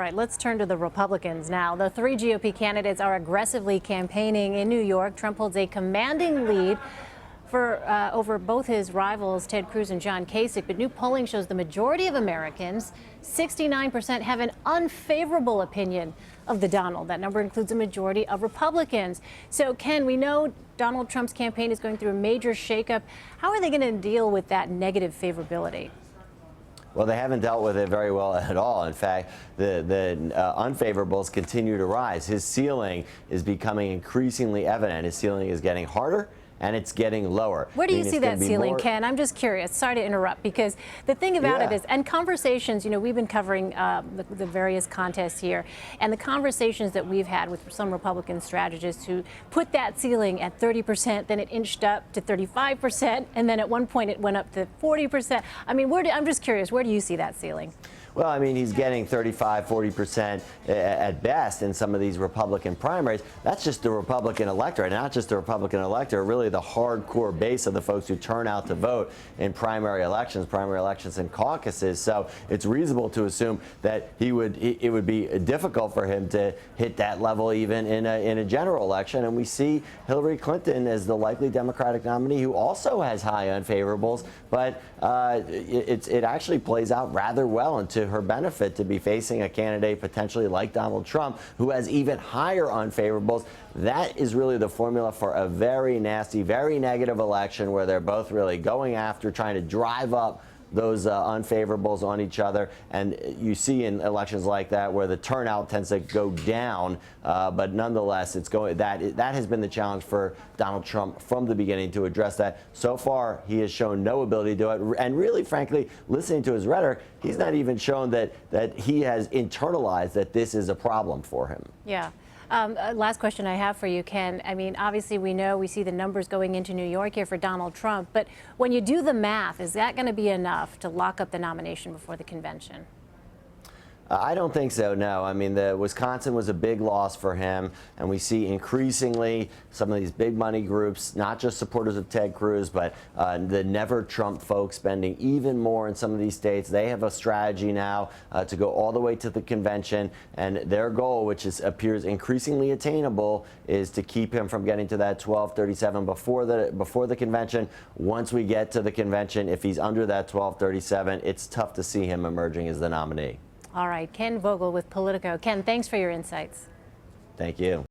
right, let's turn to the Republicans now. The three GOP candidates are aggressively campaigning in New York. Trump holds a commanding lead over both his rivals, Ted Cruz and John Kasich. But new polling shows the majority of Americans, 69%, have an unfavorable opinion of the Donald. That number includes a majority of Republicans. So, Ken, we know Donald Trump's campaign is going through a major shakeup. How are they going to deal with that negative favorability? Well, they haven't dealt with it very well at all. In fact, the unfavorables continue to rise. His ceiling is becoming increasingly evident. His ceiling is getting harder and it's getting lower. Where do you see that ceiling, Ken? I'm just curious. Sorry to interrupt, because the thing about it is, and conversations, you know, we've been covering the various contests here, and the conversations that we've had with some Republican strategists who put that ceiling at 30%, then it inched up to 35%, and then at one point it went up to 40%. I mean, I'm just curious, where do you see that ceiling? Well, I mean, he's getting 35, 40% at best in some of these Republican primaries. That's just the Republican electorate, not just the Republican electorate, really the hardcore base of the folks who turn out to vote in primary elections and caucuses. So it's reasonable to assume that it would be difficult for him to hit that level even in a general election. And we see Hillary Clinton as the likely Democratic nominee who also has high unfavorables, but it actually plays out rather well into her benefit to be facing a candidate potentially like Donald Trump who has even higher unfavorables. That is really the formula for a very nasty, very negative election where they're both really going after trying to drive up those unfavorables on each other. And you see in elections like that where the turnout tends to go down, but nonetheless that has been the challenge for Donald Trump from the beginning, to address that. So far he has shown no ability to do it, and really frankly, listening to his rhetoric, he's not even shown that he has internalized that this is a problem for him. Yeah. Last question I have for you, Ken. I mean, obviously we see the numbers going into New York here for Donald Trump, but when you do the math, is that going to be enough to lock up the nomination before the convention? I don't think so, no. I mean, the Wisconsin was a big loss for him, and we see increasingly some of these big money groups, not just supporters of Ted Cruz, but the Never Trump folks spending even more in some of these states. They have a strategy now to go all the way to the convention, and their goal, which appears increasingly attainable, is to keep him from getting to that 1237 before the convention. Once we get to the convention, if he's under that 1237, it's tough to see him emerging as the nominee. All right, Ken Vogel with Politico. Ken, thanks for your insights. Thank you.